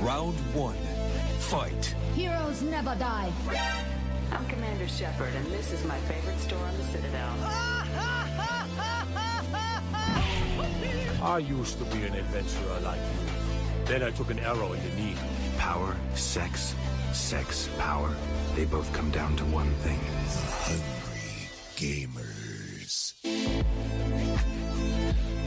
Round one. Fight. Heroes never die. I'm Commander Shepard, and this is my favorite store on the Citadel. I used to be an adventurer like you. Then I took an arrow in the knee. Power, sex, power. They both come down to one thing. Hungry gamers.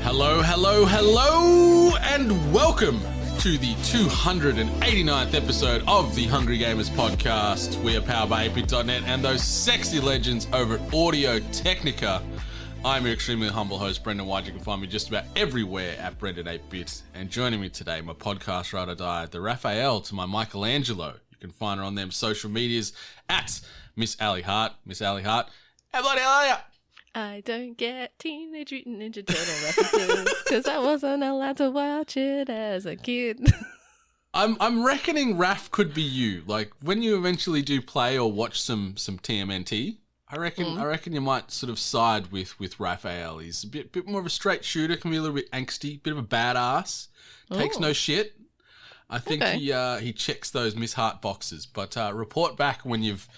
Hello, hello, hello, and welcome to the 289th episode of the Hungry Gamers podcast. We are powered by 8bit.net and those sexy legends over at Audio Technica. I'm your extremely humble host, Brendan White. You can find me just about everywhere at Brendan8bit. And joining me today, my podcast ride or die, the Raphael to my Michelangelo. You can find her on them social medias at Miss Ali Hart. Miss Ali Hart, how bloody are ya? I don't get Teenage Mutant Ninja Turtle references because I wasn't allowed to watch it as a kid. I'm reckoning Raph could be you. Like when you eventually do play or watch some TMNT, I reckon you might sort of side with Raphael. He's a bit more of a straight shooter, can be a little bit angsty, bit of a badass, takes no shit. I think he checks those Miss Hart boxes. But report back when you've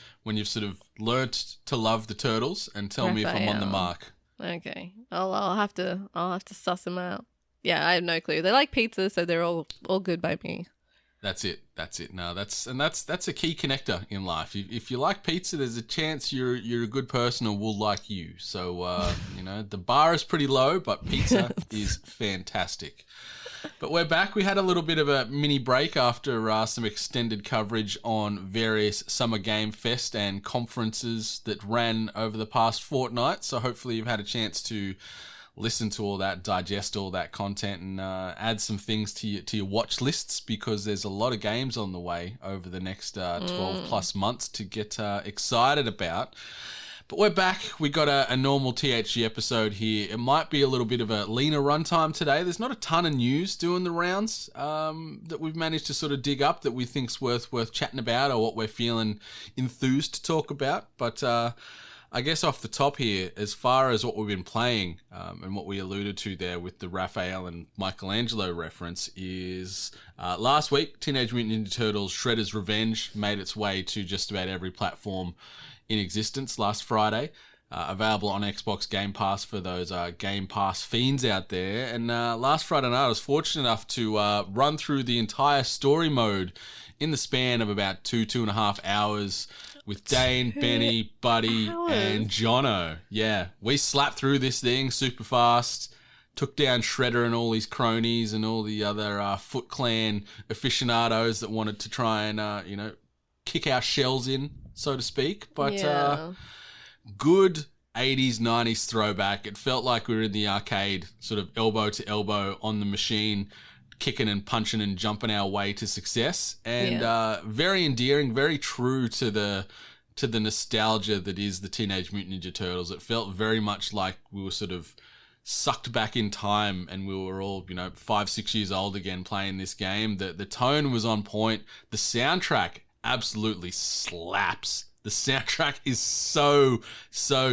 sort of learnt to love the turtles and tell me if I'm on the mark. Okay, I'll have to suss them out. Yeah, I have no clue. They like pizza, so they're all good by me. That's it. No, that's a key connector in life. If you like pizza, there's a chance you're a good person or will like you. So the bar is pretty low, but pizza is fantastic. But we're back. We had a little bit of a mini break after some extended coverage on various Summer Game Fest and conferences that ran over the past fortnight. So hopefully you've had a chance to listen to all that, digest all that content, and add some things to your watch lists, because there's a lot of games on the way over the next 12 plus months to get excited about. But we're back. We got a normal THG episode here. It might be a little bit of a leaner runtime today. There's not a ton of news doing the rounds that we've managed to sort of dig up that we think's worth chatting about, or what we're feeling enthused to talk about. But I guess off the top here, as far as what we've been playing and what we alluded to there with the Raphael and Michelangelo reference is last week, Teenage Mutant Ninja Turtles Shredder's Revenge made its way to just about every platform in existence last Friday. Available on Xbox Game Pass for those Game Pass fiends out there. And last Friday night, I was fortunate enough to run through the entire story mode in the span of about 2.5 hours with Dane, Benny, Buddy, and Jono. Yeah, we slapped through this thing super fast, took down Shredder and all his cronies and all the other Footclan aficionados that wanted to try and, kick our shells in, so to speak. But good 80s, 90s throwback. It felt like we were in the arcade, sort of elbow to elbow on the machine, kicking and punching and jumping our way to success, and very endearing, very true to the nostalgia that is the Teenage Mutant Ninja Turtles. It felt very much like we were sort of sucked back in time and we were all 5-6 years old again playing this game. The tone was on point. The soundtrack absolutely slaps. The soundtrack is so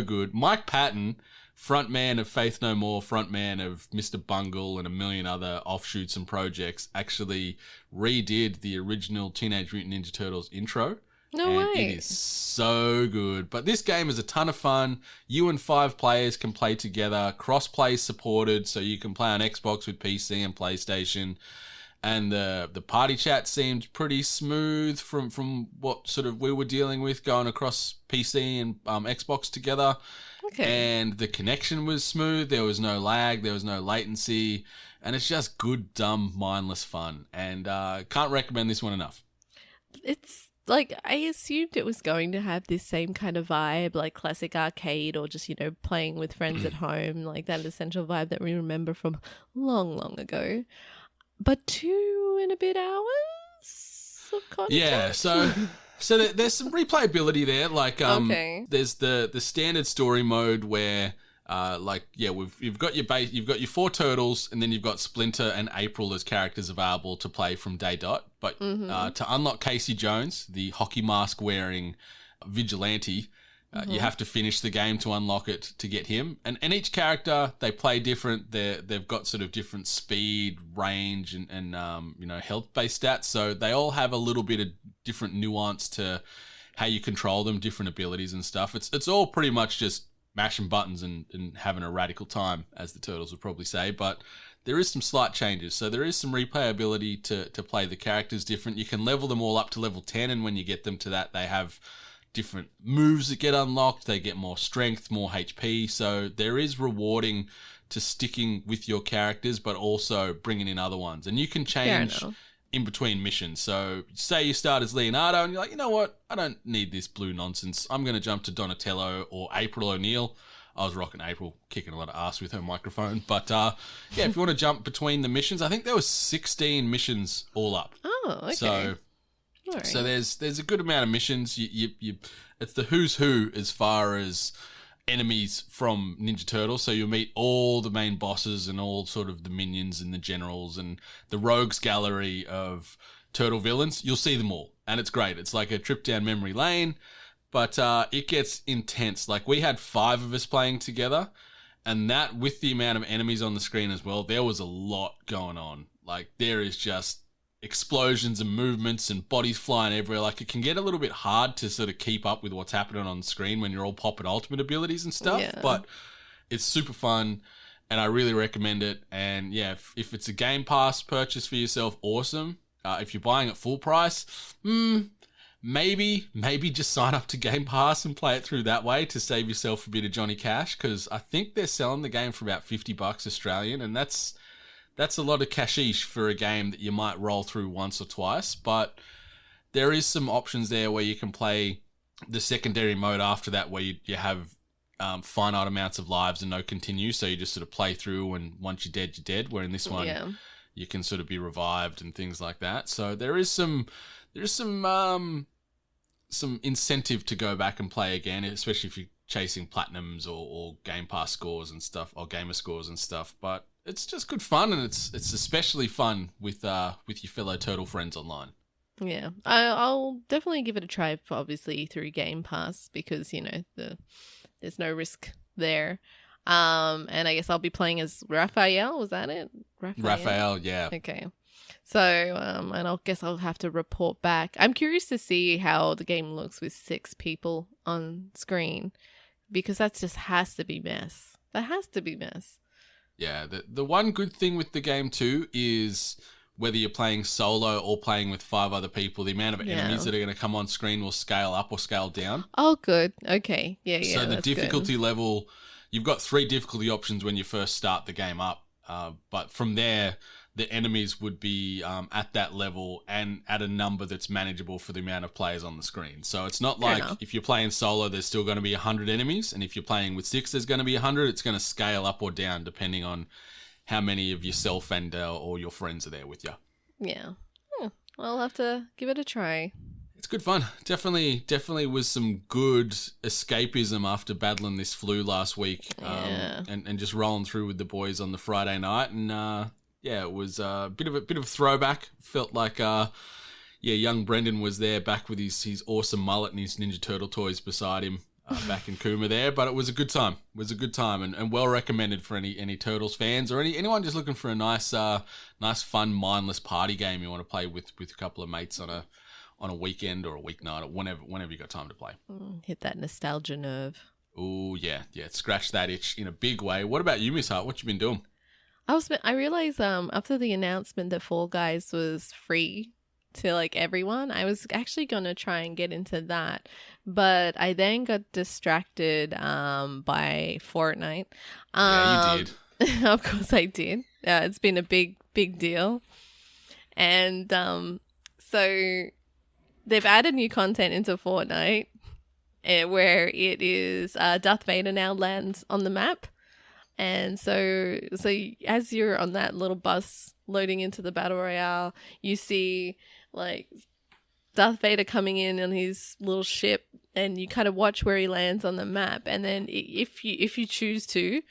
good. Mike Patton, frontman of Faith No More, frontman of Mr. Bungle and a million other offshoots and projects, actually redid the original Teenage Mutant Ninja Turtles intro. No way. It is so good. But this game is a ton of fun. You and 5 players can play together. Cross-play supported, so you can play on Xbox with PC and PlayStation. And the party chat seemed pretty smooth from what sort of we were dealing with going across PC and Xbox together. Okay. And the connection was smooth. There was no lag. There was no latency. And it's just good, dumb, mindless fun. And can't recommend this one enough. It's like, I assumed it was going to have this same kind of vibe, like classic arcade or just, playing with friends at home, like that essential vibe that we remember from long ago. But 2 and a bit hours of content? Yeah, so there's some replayability there. Like, there's the standard story mode where, you've got your base, you've got your 4 turtles, and then you've got Splinter and April as characters available to play from day dot. But to unlock Casey Jones, the hockey mask wearing vigilante, You have to finish the game to unlock it to get him. And each character, they play different. They've got sort of different speed, range, and health-based stats. So they all have a little bit of different nuance to how you control them, different abilities and stuff. It's all pretty much just mashing buttons and having a radical time, as the turtles would probably say. But there is some slight changes. So there is some replayability to play the characters different. You can level them all up to level 10, and when you get them to that, they have different moves that get unlocked. They get more strength, more HP. So there is rewarding to sticking with your characters, but also bringing in other ones. And you can change in between missions. So say you start as Leonardo and you're like, you know what? I don't need this blue nonsense. I'm going to jump to Donatello or April O'Neil. I was rocking April, kicking a lot of ass with her microphone. But yeah, if you want to jump between the missions, I think there was 16 missions all up. Oh, okay. So Right. So there's a good amount of missions. You it's the who's who as far as enemies from Ninja Turtles. So you'll meet all the main bosses and all sort of the minions and the generals and the rogues gallery of turtle villains. You'll see them all, and it's great. It's like a trip down memory lane, but it gets intense. Like we had 5 of us playing together, and that with the amount of enemies on the screen as well, there was a lot going on. Like there is just explosions and movements and bodies flying everywhere. Like it can get a little bit hard to sort of keep up with what's happening on the screen when you're all popping ultimate abilities and stuff. Yeah. But it's super fun, and I really recommend it. And yeah, if it's a Game Pass purchase for yourself, awesome. If you're buying at full price, maybe just sign up to Game Pass and play it through that way to save yourself a bit of Johnny Cash, because I think they're selling the game for about $50 Australian, and that's a lot of cashish for a game that you might roll through once or twice. But there is some options there where you can play the secondary mode after that, where you have finite amounts of lives and no continue. So you just sort of play through, and once you're dead, you're dead. Where in this one, you can sort of be revived and things like that. So there is some incentive to go back and play again, especially if you're chasing platinums or Game Pass scores and stuff, or gamer scores and stuff. But it's just good fun, and it's especially fun with your fellow turtle friends online. Yeah, I'll definitely give it a try, obviously through Game Pass, because there's no risk there. And I guess I'll be playing as Raphael. Was that it? Raphael, yeah. Okay. So, and I guess I'll have to report back. I'm curious to see how the game looks with 6 people on screen, because that just has to be mess. That has to be mess. Yeah, the one good thing with the game too is whether you're playing solo or playing with 5 other people, the amount of enemies that are going to come on screen will scale up or scale down. Oh, good. Okay. Yeah. So the difficulty level, you've got 3 difficulty options when you first start the game up. But from there, the enemies would be at that level and at a number that's manageable for the amount of players on the screen. So it's not like if you're playing solo, there's still going to be 100 enemies. And if you're playing with 6, there's going to be 100. It's going to scale up or down depending on how many of yourself and or your friends are there with you. Yeah. I'll have to give it a try. It's good fun. Definitely was some good escapism after battling this flu last week. And just rolling through with the boys on the Friday night. And yeah, it was a bit of a throwback. Felt like young Brendan was there back with his awesome mullet and his Ninja Turtle toys beside him back in Cooma there. But it was a good time. It was a good time and well recommended for any Turtles fans or anyone just looking for a nice fun mindless party game you want to play with a couple of mates on a weekend or a weeknight or whenever you got time to play. Hit that nostalgia nerve. Oh yeah, scratch that itch in a big way. What about you, Miss Hart? What you been doing? I realized after the announcement that Fall Guys was free to like everyone, I was actually gonna try and get into that, but I then got distracted by Fortnite. Yeah, you did. Of course I did. It's been a big deal, and so they've added new content into Fortnite, where it is Darth Vader now lands on the map. And so as you're on that little bus loading into the Battle Royale, you see like Darth Vader coming in on his little ship, and you kind of watch where he lands on the map. And then if you choose to,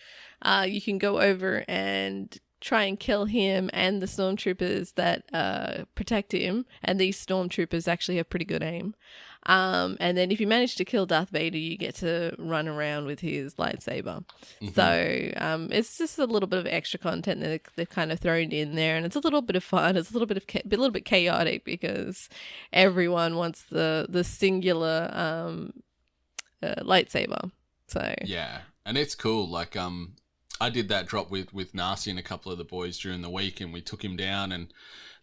you can go over and try and kill him and the stormtroopers that protect him, and these stormtroopers actually have pretty good aim. And then if you manage to kill Darth Vader, you get to run around with his lightsaber. So it's just a little bit of extra content that they've kind of thrown in there, and it's a little bit of fun. It's a little bit chaotic because everyone wants the singular lightsaber. So yeah, and it's cool. Like I did that drop with Narcy and a couple of the boys during the week, and we took him down, and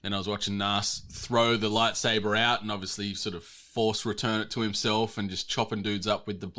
then I was watching Nas throw the lightsaber out and obviously sort of force return it to himself and just chopping dudes up with the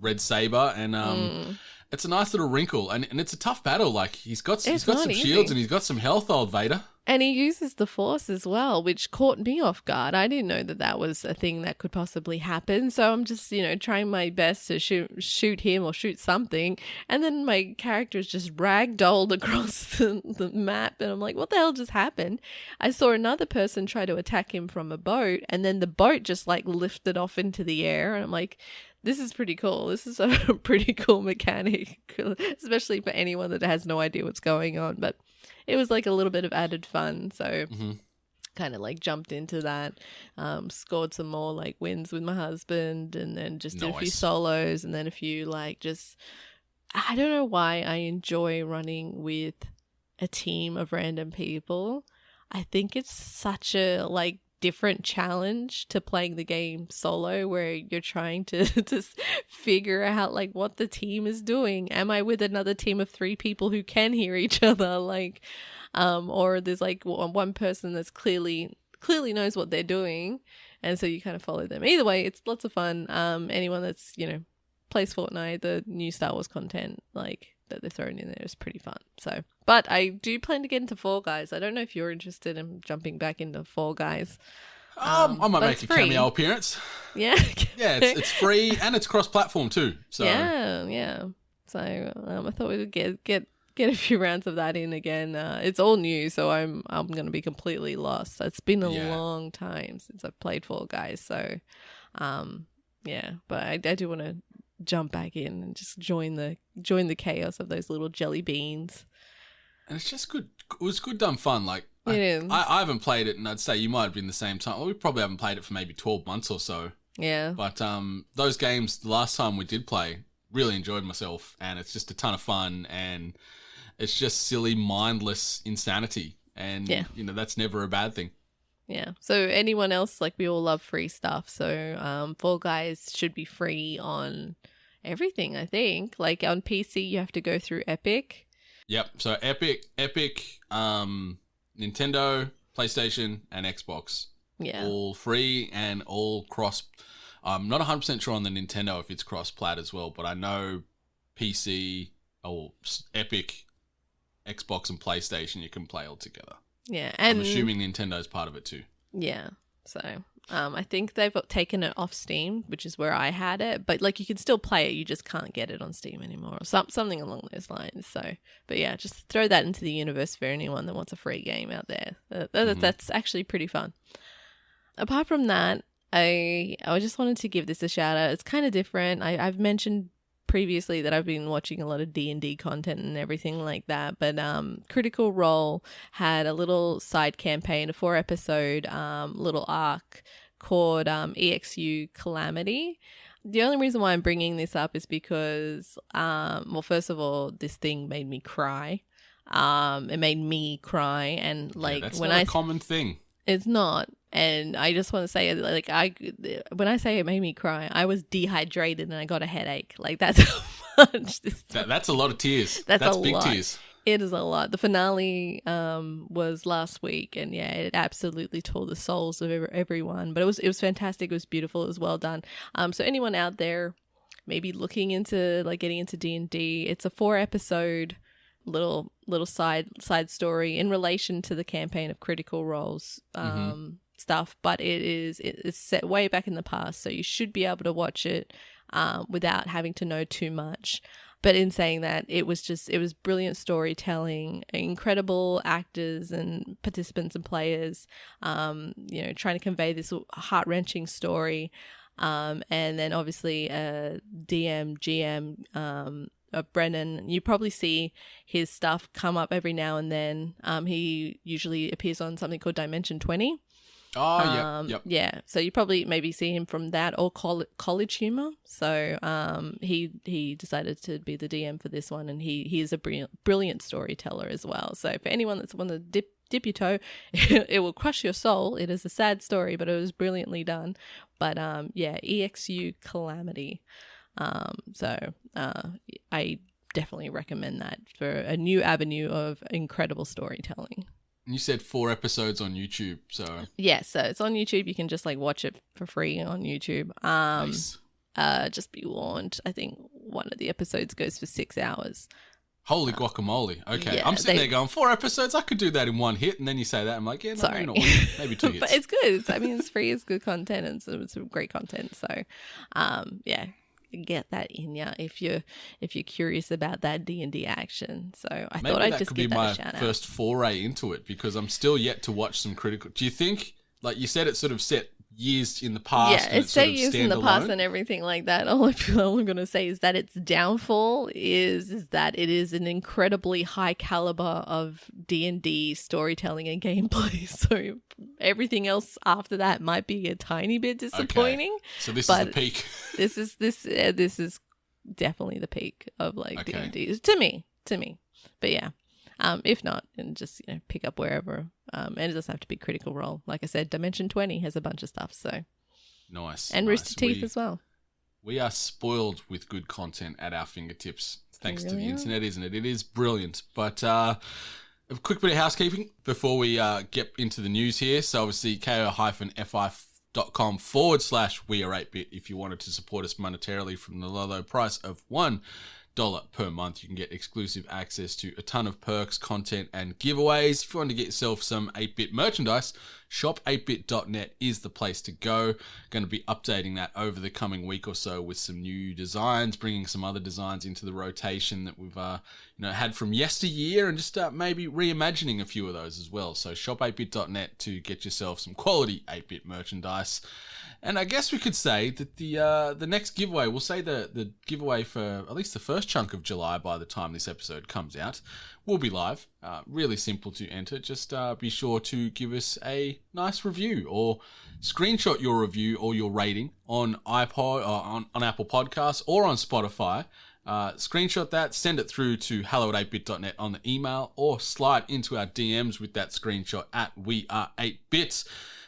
red saber, and it's a nice little wrinkle, and it's a tough battle. Like he's got some shields and he's got some health, old Vader. And he uses the Force as well, which caught me off guard. I didn't know that was a thing that could possibly happen. So I'm just, trying my best to shoot him or shoot something. And then my character is just ragdolled across the map. And I'm like, what the hell just happened? I saw another person try to attack him from a boat. And then the boat just like lifted off into the air. And I'm like, this is pretty cool. This is a pretty cool mechanic, especially for anyone that has no idea what's going on. But it was like a little bit of added fun. So kind of like jumped into that, scored some more like wins with my husband, and then just did a few solos, and then a few like just, I don't know why I enjoy running with a team of random people. I think it's such a like different challenge to playing the game solo, where you're trying to just figure out like what the team is doing. Am I with another team of 3 people who can hear each other? Like, or there's like one person that's clearly knows what they're doing, and so you kind of follow them. Either way, it's lots of fun. Anyone that's plays Fortnite, the new Star Wars content like that they're throwing in there is pretty fun. So, but I do plan to get into Fall Guys. I don't know if you're interested in jumping back into Fall Guys. I might make a cameo appearance. Yeah. Yeah, it's free and it's cross-platform too. So yeah. So I thought we would get a few rounds of that in again. It's all new, so I'm going to be completely lost. It's been a long time since I've played Fall Guys. So, but I do want to jump back in and just join the chaos of those little jelly beans. And it's just good. It was good, dumb fun. Like it is. I haven't played it, and I'd say you might have been the same time. Well, we probably haven't played it for maybe 12 months or so. Yeah. But those games, the last time we did play, really enjoyed myself, and it's just a ton of fun, and it's just silly, mindless insanity, and that's never a bad thing. Yeah. So anyone else, like, we all love free stuff. So Fall Guys should be free on everything, I think. Like on PC, you have to go through Epic. Yep. So Epic, Nintendo, PlayStation, and Xbox. Yeah. All free and all cross. I'm not 100% sure on the Nintendo if it's cross-plat as well, but I know PC or Epic, Xbox, and PlayStation you can play all together. Yeah, and I'm assuming Nintendo's part of it too. Yeah. So I think they've taken it off Steam, which is where I had it. But like, you can still play it, you just can't get it on Steam anymore, or something along those lines. So, but yeah, just throw that into the universe for anyone that wants a free game out there. That's actually pretty fun. Apart from that, I just wanted to give this a shout out. It's kind of different. I've mentioned previously that I've been watching a lot of D&D content and everything like that, but Critical Role had a little side campaign, a 4-episode little arc called EXU Calamity. The only reason why I'm bringing this up is because, well, first of all, this thing made me cry. It made me cry, and like, that's when not a common thing. It's not. And I just want to say, like, when I say it made me cry, I was dehydrated and I got a headache. Like, that's how much that's a lot of tears. That's big lot. Tears. It is a lot. The finale was last week, and yeah, it absolutely tore the souls of everyone. But it was fantastic. It was beautiful. It was well done. So anyone out there maybe looking into like getting into D&D, it's a 4-episode little side story in relation to the campaign of Critical Role's stuff, but it's set way back in the past, so you should be able to watch it without having to know too much. But in saying that, it was brilliant storytelling, incredible actors and participants and players, trying to convey this heart-wrenching story, and then obviously DM, GM, Brennan. You probably see his stuff come up every now and then. He usually appears on something called Dimension 20. Oh, yep. Yeah, so you probably maybe see him from that or College Humor. So he decided to be the DM for this one, and he is a brilliant storyteller as well. So for anyone that's want to dip your toe, it will crush your soul. It is a sad story, but it was brilliantly done. But yeah, EXU Calamity. So I definitely recommend that for a new avenue of incredible storytelling. You said 4 episodes on YouTube, so yeah, so it's on YouTube. You can just like watch it for free on YouTube. nice. Just be warned. I think one of the episodes goes for 6 hours. Holy guacamole. Okay. yeah, I'm sitting there going, 4 episodes? I could do that in one hit. And then you say that. I'm like, yeah, no, Sorry. maybe not one, maybe 2 hits. But it's good. I mean, it's free. It's good content. And it's great content. So, yeah, get that in ya if you're curious about that D&D action. So I Maybe thought I'd that just could give be that my a shout out. first foray into it, because I'm still yet to watch some critical. Do you think, like you said, it's sort of set years in the past? Yeah, and it's set sort of years in the past standalone? and everything like that. All I'm going to say is that its downfall is that it is an incredibly high caliber of D&D storytelling and gameplay. So everything else after that might be a tiny bit disappointing. So this is but the peak. This is definitely the peak of like Okay. D&D to me. But yeah. If not, and just pick up wherever. And it doesn't have to be Critical Role. Like I said, Dimension 20 has a bunch of stuff. So Nice. and nice. Rooster Teeth as well. We are spoiled with good content at our fingertips, thanks to the really are. internet, isn't it? It is brilliant. But a quick bit of housekeeping before we get into the news here. So obviously, ko-fi.com/we-are8bit if you wanted to support us monetarily from the low price of $1 per month. You can get exclusive access to a ton of perks, content, and giveaways. If you want to get yourself some 8-bit merchandise, shop8bit.net is the place to go. Going to be updating that over the coming week or so with some new designs, bringing some other designs into the rotation that we've had from yesteryear, and just maybe reimagining a few of those as well. So shop8bit.net to get yourself some quality 8-bit merchandise. And I guess we could say that the next giveaway, we'll say the giveaway for at least the first chunk of July by the time this episode comes out, will be live. Really simple to enter. Just be sure to give us a nice review or screenshot your review or your rating on iPod or on Apple Podcasts or on Spotify. Screenshot that, send it through to hello@8bit.net on the email, or slide into our DMs with that screenshot at we-are8bits.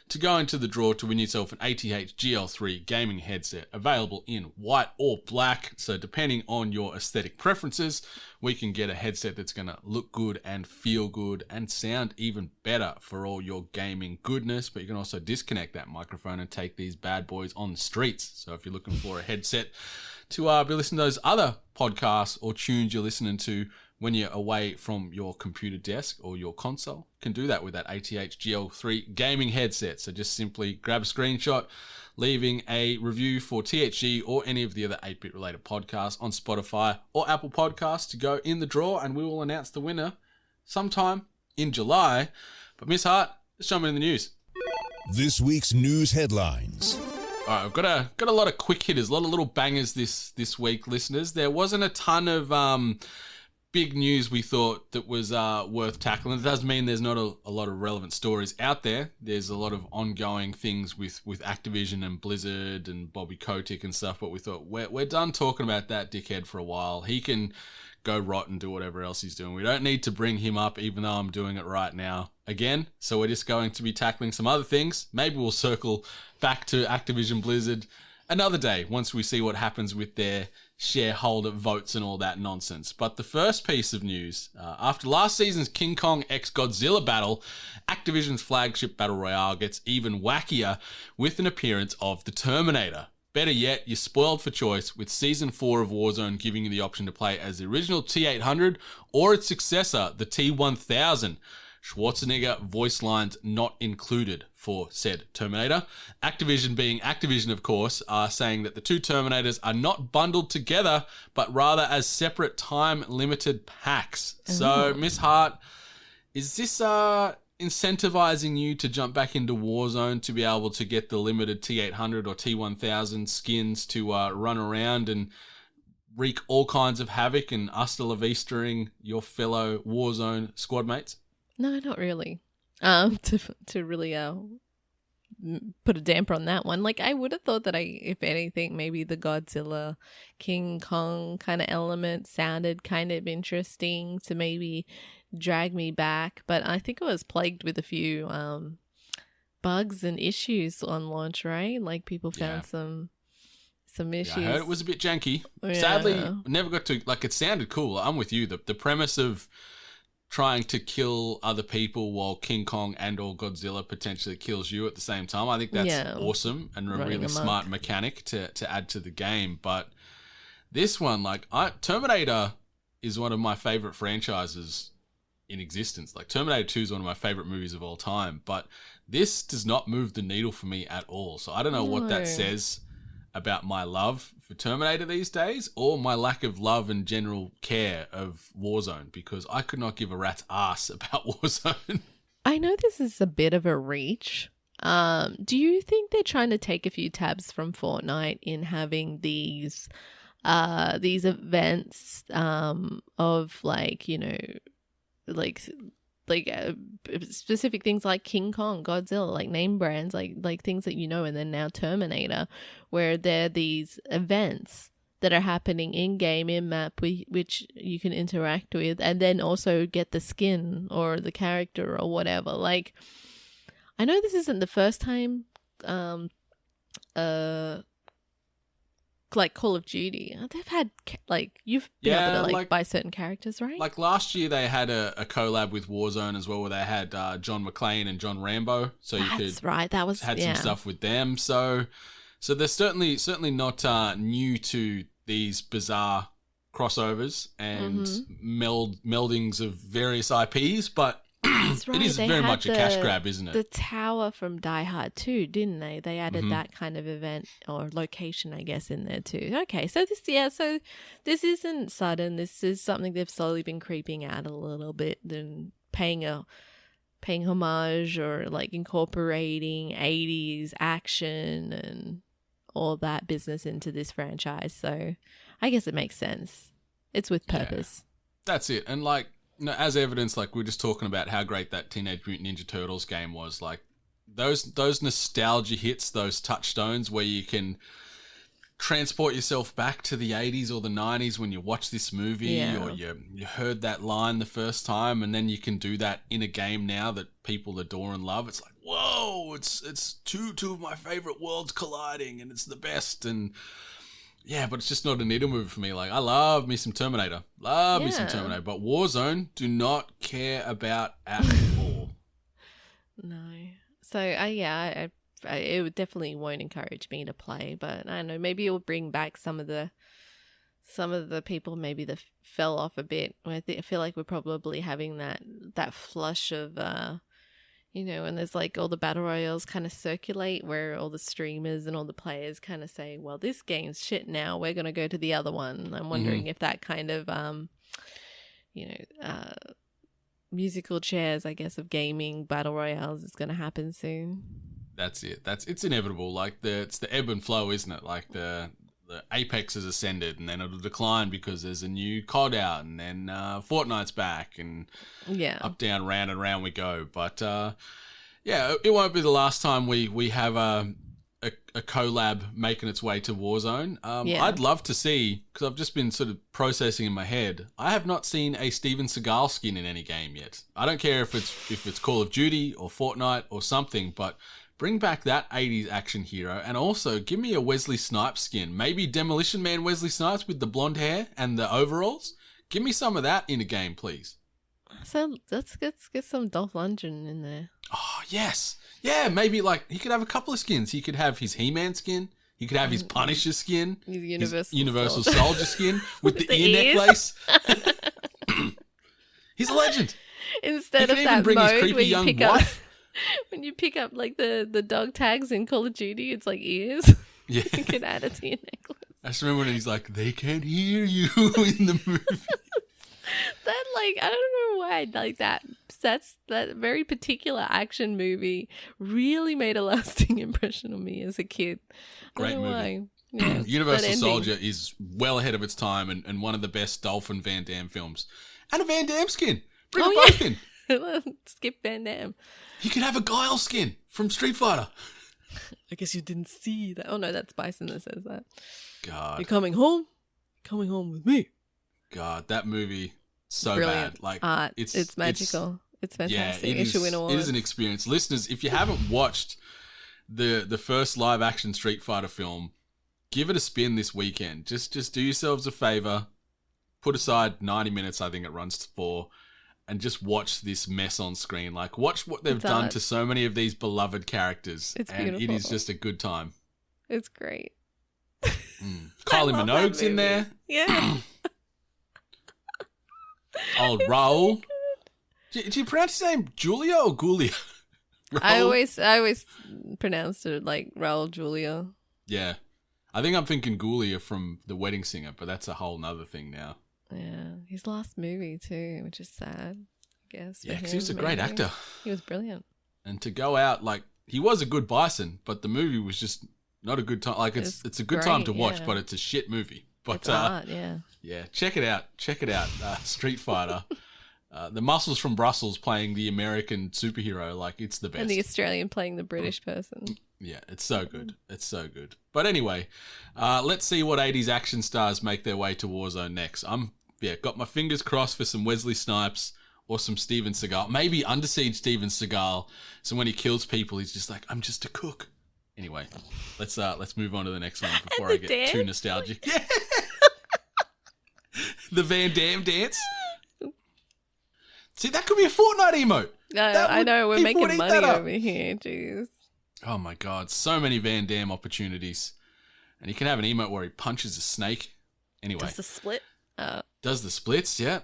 to go into the draw to win yourself an ATH GL3 gaming headset, available in white or black. So depending on your aesthetic preferences, we can get a headset that's going to look good and feel good and sound even better for all your gaming goodness. But you can also disconnect that microphone and take these bad boys on the streets. So if you're looking for a headset to be listening to those other podcasts or tunes you're listening to when you're away from your computer desk or your console, you can do that with that ATH GL3 gaming headset. So just simply grab a screenshot, leaving a review for THG or any of the other 8-bit related podcasts on Spotify or Apple Podcasts to go in the draw, and we will announce the winner sometime in July. But Miss Hart, let's jump into the news. This week's news headlines. All right, I've got a lot of quick hitters, a lot of little bangers this week, listeners. There wasn't a ton of big news we thought that was worth tackling. It doesn't mean there's not a lot of relevant stories out there. There's a lot of ongoing things with Activision and Blizzard and Bobby Kotick and stuff, but we thought we're done talking about that dickhead for a while. He can go rot and do whatever else he's doing. We don't need to bring him up, even though I'm doing it right now again. So we're just going to be tackling some other things. Maybe we'll circle back to Activision Blizzard another day once we see what happens with their shareholder votes and all that nonsense. But the first piece of news, after last season's King Kong x Godzilla battle, Activision's flagship battle royale gets even wackier with an appearance of the Terminator. Better yet, you're spoiled for choice with Season 4 of Warzone giving you the option to play as the original T-800 or its successor, the T-1000. Schwarzenegger voice lines not included for said Terminator. Activision, being Activision of course, are saying that the two Terminators are not bundled together, but rather as separate time-limited packs. So, Miss Hart, is this incentivizing you to jump back into Warzone to be able to get the limited T-800 or T-1000 skins to run around and wreak all kinds of havoc and hasta la vistaing your fellow Warzone squad mates? No, not really. To really put a damper on that one. Like, I would have thought that if anything, maybe the Godzilla, King Kong kind of element sounded kind of interesting to maybe drag me back. But I think it was plagued with a few bugs and issues on launch, right? Like, people found some issues. Yeah, I heard it was a bit janky. Yeah. Sadly, never got to, like, it sounded cool. I'm with you. The premise of trying to kill other people while King Kong and or Godzilla potentially kills you at the same time, I think that's awesome and a really smart mechanic to add to the game. But this one, like, Terminator is one of my favorite franchises in existence. Like, Terminator 2 is one of my favorite movies of all time, but this does not move the needle for me at all. So I don't know what that says about my love for Terminator these days, or my lack of love and general care of Warzone, because I could not give a rat's ass about Warzone. I know this is a bit of a reach. Do you think they're trying to take a few tabs from Fortnite in having these events of, like, you know, like specific things like King Kong, Godzilla, like name brands, like things that you know, and then now Terminator, where they're these events that are happening in game, in map, which you can interact with, and then also get the skin or the character or whatever. Like, I know this isn't the first time like Call of Duty, they've had, like, you've been able to like buy certain characters, right? Like last year they had a collab with Warzone as well, where they had John McClane and John Rambo, so you could that was had some stuff with them. So they're certainly not new to these bizarre crossovers and meldings of various IPs, but it is very much a cash grab, isn't it? The tower from Die Hard 2, didn't they? They added that kind of event or location, I guess, in there too. Okay, so this isn't sudden. This is something they've slowly been creeping out a little bit, and paying homage or like incorporating 80s action and all that business into this franchise. So I guess it makes sense. It's with purpose. Yeah, that's it. And like, you know, as evidence, like, we're just talking about how great that Teenage Mutant Ninja Turtles game was. Like, those nostalgia hits, those touchstones where you can transport yourself back to the 80s or the 90s when you watch this movie, or you heard that line the first time, and then you can do that in a game now that people adore and love. It's like, whoa, it's two of my favorite worlds colliding, and it's the best. And yeah, but it's just not a needle mover for me. Like, I love me some Terminator. Me some Terminator. But Warzone, do not care about at all. No. So, it definitely won't encourage me to play. But I don't know, maybe it will bring back some of the people maybe that fell off a bit. I feel like we're probably having that flush of... you know, and there's like all the battle royales kind of circulate where all the streamers and all the players kind of say, well, this game's shit now, we're going to go to the other one. I'm wondering if that kind of, musical chairs, I guess, of gaming battle royales is going to happen soon. That's it. It's inevitable. Like, it's the ebb and flow, isn't it? Like, the Apex has ascended, and then it'll decline because there's a new COD out, and then Fortnite's back, and up, down, round and round we go. But it won't be the last time we have a collab making its way to Warzone. I'd love to see, because I've just been sort of processing in my head, I have not seen a Steven Seagal skin in any game yet. I don't care if it's Call of Duty or Fortnite or something, but bring back that 80s action hero, and also give me a Wesley Snipes skin. Maybe Demolition Man Wesley Snipes with the blonde hair and the overalls. Give me some of that in a game, please. So let's get some Dolph Lundgren in there. Oh, yes. Yeah, maybe like he could have a couple of skins. He could have his He-Man skin. He could have his Punisher skin. His Universal Soldier skin with the ear necklace. He's a legend. Instead of that mode where you pick up... When you pick up like the dog tags in Call of Duty, it's like ears. Yeah. You can add it to your necklace. I just remember when he's like, they can't hear you in the movie. That, like, I don't know why, like, that very particular action movie really made a lasting impression on me as a kid. Great movie. Why. Yeah, Universal that ending. Soldier is well ahead of its time and one of the best Dolphin Van Damme films. And a Van Damme skin. Bring them both in. Skip Van Damme. You can have a Guile skin from Street Fighter. I guess you didn't see that. Oh no, that's Bison that says that. God. You're coming home? Coming home with me. God, that movie, so Brilliant bad. Like art. It's magical. It's fantastic. Yeah, it should win awards. It is an experience. Listeners, if you haven't watched the first live action Street Fighter film, give it a spin this weekend. Just do yourselves a favor. Put aside 90 minutes, I think it runs for, and just watch this mess on screen. Like, watch what they've done to so many of these beloved characters. It's and beautiful. It is just a good time. It's great. Kylie Minogue's in there. Yeah. Old Raul. Do you pronounce his name Julia or Gulia? I always pronounced it like Raul Julia. Yeah. I think I'm thinking Gulia from The Wedding Singer, but that's a whole nother thing now. Yeah. His last movie too, which is sad, I guess. Yeah, because he was a great actor. He was brilliant. And to go out, like, he was a good Bison, but the movie was just not a good time. Like, it's a good time to watch, but it's a shit movie. But it's art, yeah. Yeah, check it out. Street Fighter. The muscles from Brussels playing the American superhero, like, it's the best. And the Australian playing the British person. Yeah, it's so good. It's so good. But anyway, let's see what 80s action stars make their way to Warzone next. Got my fingers crossed for some Wesley Snipes or some Steven Seagal. Maybe Under Siege Steven Seagal. So when he kills people, he's just like, I'm just a cook. Anyway, let's move on to the next one before I get too nostalgic. Yeah. The Van Damme dance. See, that could be a Fortnite emote. I know, we're making money over here. Jeez. Oh my God, so many Van Damme opportunities. And you can have an emote where he punches a snake. Anyway. Does the split? Does the splits, yeah.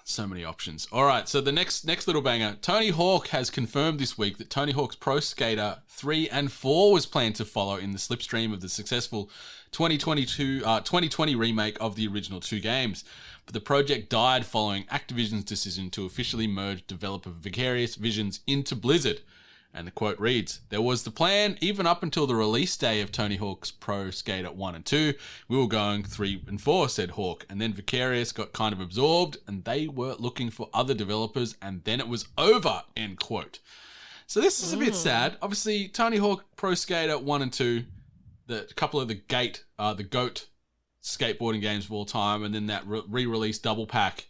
So many options. All right, so the next little banger. Tony Hawk has confirmed this week that Tony Hawk's Pro Skater 3 and 4 was planned to follow in the slipstream of the successful 2020 remake of the original two games. But the project died following Activision's decision to officially merge developer Vicarious Visions into Blizzard. And the quote reads, "There was the plan, even up until the release day of Tony Hawk's Pro Skater 1 and 2. We were going 3 and 4, said Hawk. And then Vicarious got kind of absorbed, and they were looking for other developers, and then it was over," end quote. So this is a bit sad. Obviously, Tony Hawk Pro Skater 1 and 2, the couple of the GOAT skateboarding games of all time, and then that re-release double pack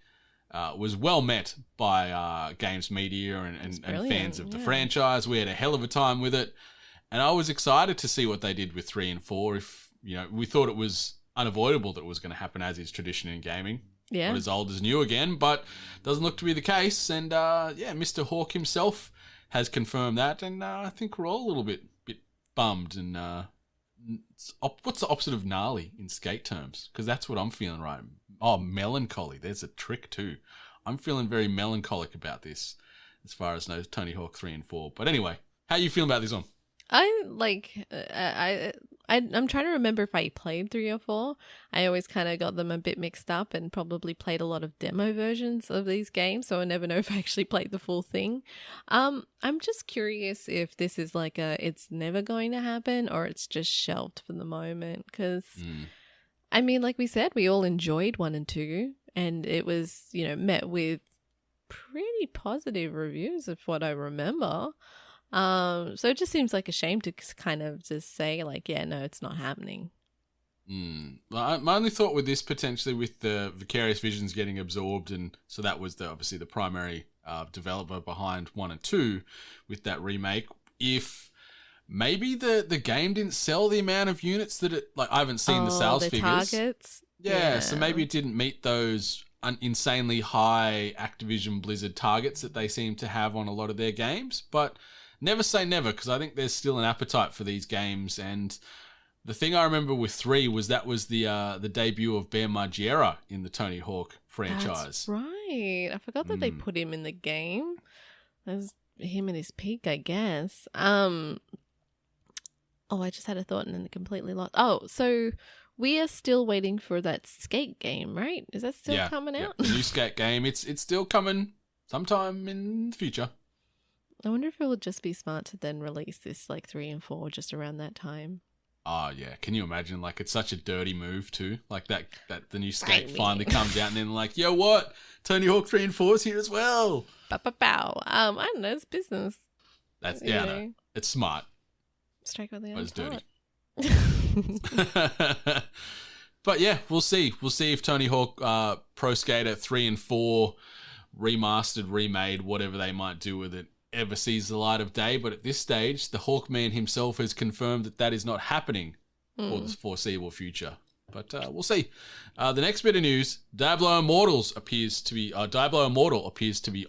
was well met by games media and fans of the franchise. We had a hell of a time with it, and I was excited to see what they did with 3 and 4. If we thought it was unavoidable that it was going to happen, as is tradition in gaming. Yeah, not as old as new again, but doesn't look to be the case. And Mr. Hawk himself has confirmed that, and I think we're all a little bit bummed. And what's the opposite of gnarly in skate terms? Because that's what I'm feeling right. Oh, melancholy. There's a trick too. I'm feeling very melancholic about this as far as Tony Hawk 3 and 4. But anyway, how are you feeling about this one? I'm trying to remember if I played 3 or 4. I always kind of got them a bit mixed up and probably played a lot of demo versions of these games, so I never know if I actually played the full thing. I'm just curious if this is like it's never going to happen, or it's just shelved for the moment, because I mean, like we said, we all enjoyed 1 and 2, and it was, met with pretty positive reviews of what I remember. So it just seems like a shame to kind of just say, like, yeah, no, it's not happening. Well, my only thought with this, potentially with the Vicarious Visions getting absorbed, and so that was obviously the primary developer behind 1 and 2 with that remake, if maybe the game didn't sell the amount of units that it, like, I haven't seen the sales figures. Targets? Yeah, so maybe it didn't meet those insanely high Activision Blizzard targets that they seem to have on a lot of their games, but never say never, because I think there's still an appetite for these games. And the thing I remember with 3 was that was the debut of Bear Margera in the Tony Hawk franchise. That's right. I forgot that they put him in the game. That's him at his peak, I guess. I just had a thought and then completely lost. Oh, so we are still waiting for that skate game, right? Is that still coming out? The new skate game. It's still coming sometime in the future. I wonder if it would just be smart to then release this like 3 and 4 just around that time. Oh yeah, can you imagine? Like, it's such a dirty move too. Like that the new skate I mean- finally comes out, and then like, yo, what? Tony Hawk 3 and 4 is here as well. Bow. I don't know. It's business. That's You yeah, know. no, it's smart, Strike while the but it's iron's dirty. hot. But yeah, we'll see. We'll see if Tony Hawk Pro Skater 3 and 4 remastered, remade, whatever they might do with it, ever sees the light of day. But at this stage, the Hawkman himself has confirmed that is not happening for the foreseeable future. But we'll see. The next bit of news: Diablo Immortal appears to be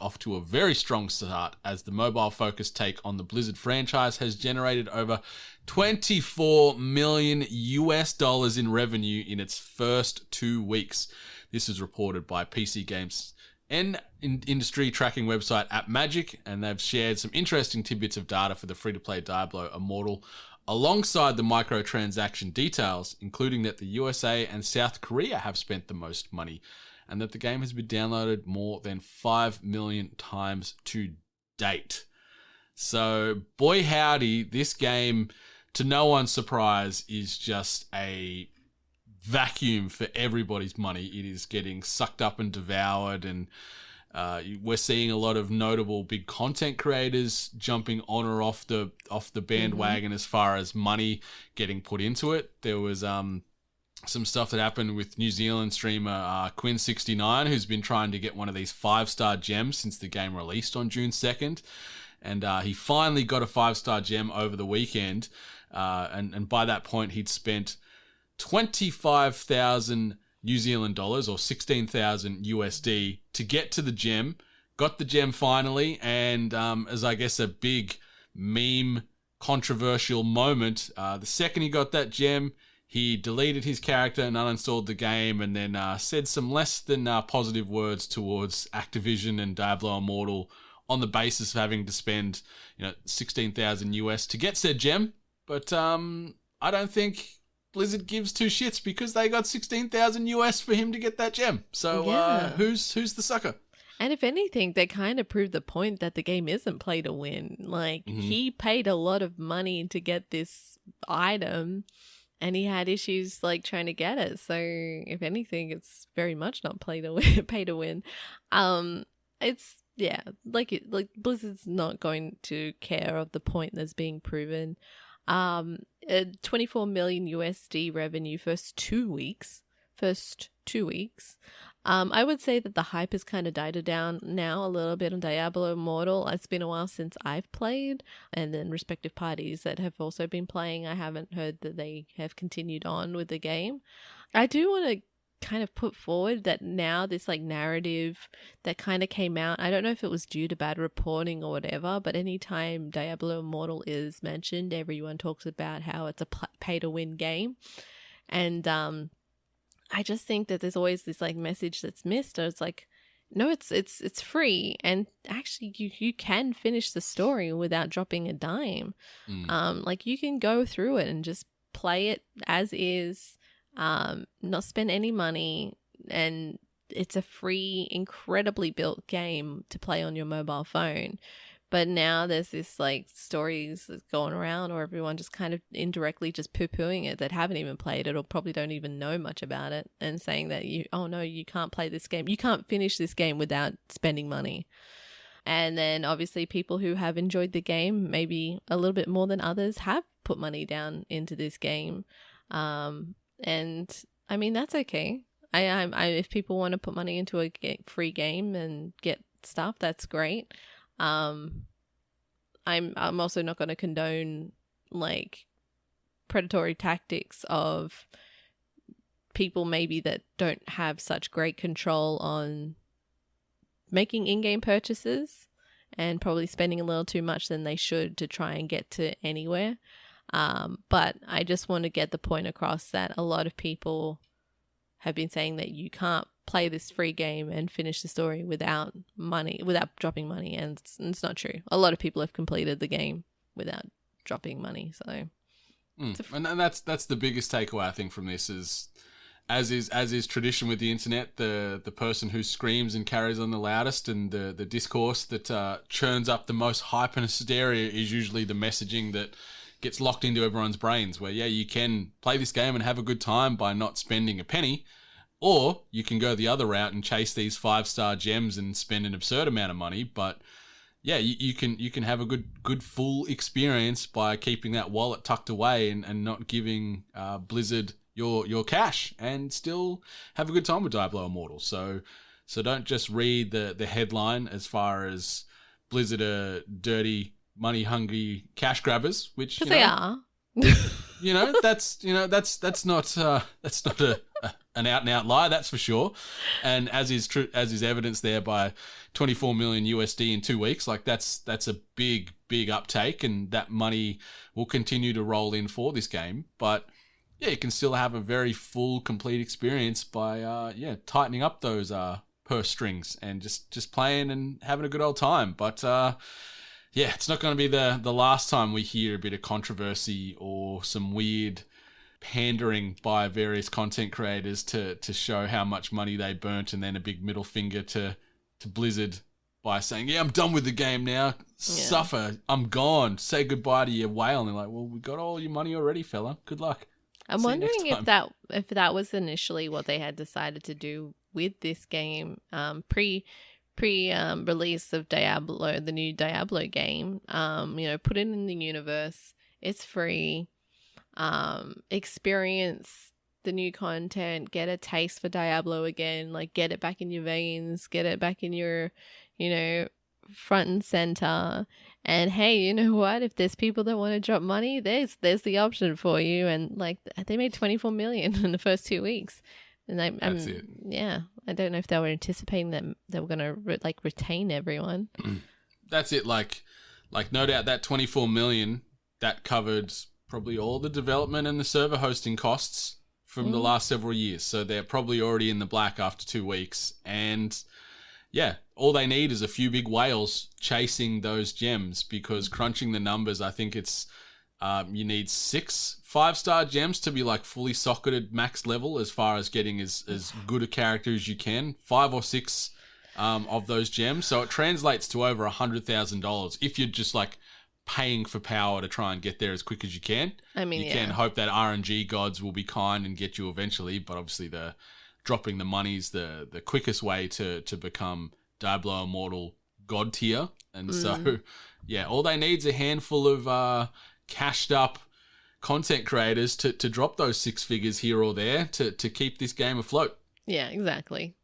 off to a very strong start, as the mobile-focused take on the Blizzard franchise has generated over $24 million in revenue in its first 2 weeks. This is reported by PC Games and industry tracking website AppMagic, and they've shared some interesting tidbits of data for the free-to-play Diablo Immortal, alongside the microtransaction details, including that the USA and South Korea have spent the most money, and that the game has been downloaded more than 5 million times to date. So, boy howdy, this game, to no one's surprise, is just a vacuum for everybody's money. It is getting sucked up and devoured, and we're seeing a lot of notable big content creators jumping on or off the bandwagon as far as money getting put into it. There was some stuff that happened with New Zealand streamer Quinn69, who's been trying to get one of these 5-star gems since the game released on June 2nd. And he finally got a 5-star gem over the weekend. And by that point, he'd spent 25,000 New Zealand dollars, or 16,000 USD, to get to the gem. Got the gem finally, and as I guess a big meme controversial moment, the second he got that gem, he deleted his character and uninstalled the game, and then said some less than positive words towards Activision and Diablo Immortal on the basis of having to spend 16,000 US to get said gem. But I don't think Blizzard gives 2 shits, because they got 16,000 US for him to get that gem. So Yeah. who's the sucker? And if anything, they kind of proved the point that the game isn't play to win. Like, he paid a lot of money to get this item, and he had issues like trying to get it. So if anything, it's very much not play to win, pay to win. It's like Blizzard's not going to care of the point that's being proven. 24 million USD revenue first 2 weeks. I would say that the hype has kind of died down now a little bit on Diablo Immortal. It's been a while since I've played, and then respective parties that have also been playing, I haven't heard that they have continued on with the game. I do want to kind of put forward that now this like narrative that kind of came out, I don't know if it was due to bad reporting or whatever, but anytime Diablo Immortal is mentioned, everyone talks about how it's a pay to win game. And I just think that there's always this like message that's missed, or it's like, no, it's free, and actually you can finish the story without dropping a dime. Like, you can go through it and just play it as is, not spend any money, and it's a free, incredibly built game to play on your mobile phone. But now there's this like stories that's going around, or everyone just kind of indirectly just poo-pooing it that haven't even played it or probably don't even know much about it, and saying that you can't play this game, you can't finish this game without spending money. And then obviously people who have enjoyed the game maybe a little bit more than others have put money down into this game. And I mean, that's okay. I if people want to put money into a free game and get stuff, that's great. I'm also not going to condone like predatory tactics of people maybe that don't have such great control on making in-game purchases and probably spending a little too much than they should to try and get to anywhere. But I just want to get the point across that a lot of people have been saying that you can't play this free game and finish the story without dropping money, and it's not true. A lot of people have completed the game without dropping money. So, and that's the biggest takeaway I think from this is, as is tradition with the internet, the person who screams and carries on the loudest, and the discourse that churns up the most hype and hysteria is usually the messaging that gets locked into everyone's brains where, yeah, you can play this game and have a good time by not spending a penny, or you can go the other route and chase these 5-star gems and spend an absurd amount of money. But yeah, you can have a good full experience by keeping that wallet tucked away and not giving Blizzard your cash, and still have a good time with Diablo Immortal. So don't just read the headline as far as Blizzard are dirty, money-hungry cash grabbers, which Because they are. That's not an out-and-out lie, that's for sure. And as is evidenced there by 24 million USD in 2 weeks, like that's a big uptake, and that money will continue to roll in for this game. But yeah, you can still have a very full, complete experience by tightening up those purse strings and just playing and having a good old time. But it's not going to be the last time we hear a bit of controversy or some weird pandering by various content creators to show how much money they burnt, and then a big middle finger to Blizzard by saying, yeah, I'm done with the game now. Suffer. I'm gone. Say goodbye to your whale. And they're like, well, we got all your money already, fella. Good luck. I'm wondering if that was initially what they had decided to do with this game, pre release of Diablo, the new Diablo game. Put it in the universe. It's free. Experience the new content, get a taste for Diablo again, like get it back in your veins, get it back in your, front and center. And hey, you know what? If there's people that want to drop money, there's the option for you. And like they made 24 million in the first 2 weeks. And that's it. Yeah, I don't know if they were anticipating that they were going to retain everyone. That's it. Like no doubt that 24 million that covered probably all the development and the server hosting costs from the last several years. So they're probably already in the black after 2 weeks. And yeah, all they need is a few big whales chasing those gems, because crunching the numbers, I think it's you need 6 5-star gems to be like fully socketed max level as far as getting as good a character as you can. 5 or 6 of those gems. So it translates to over $100,000 if you're just like paying for power to try and get there as quick as you can. I mean, you can hope that RNG gods will be kind and get you eventually, but obviously the dropping the money's the quickest way to become Diablo Immortal god tier. And so, yeah, all they need is a handful of cashed up content creators to drop those 6 figures here or there to keep this game afloat. Yeah, exactly.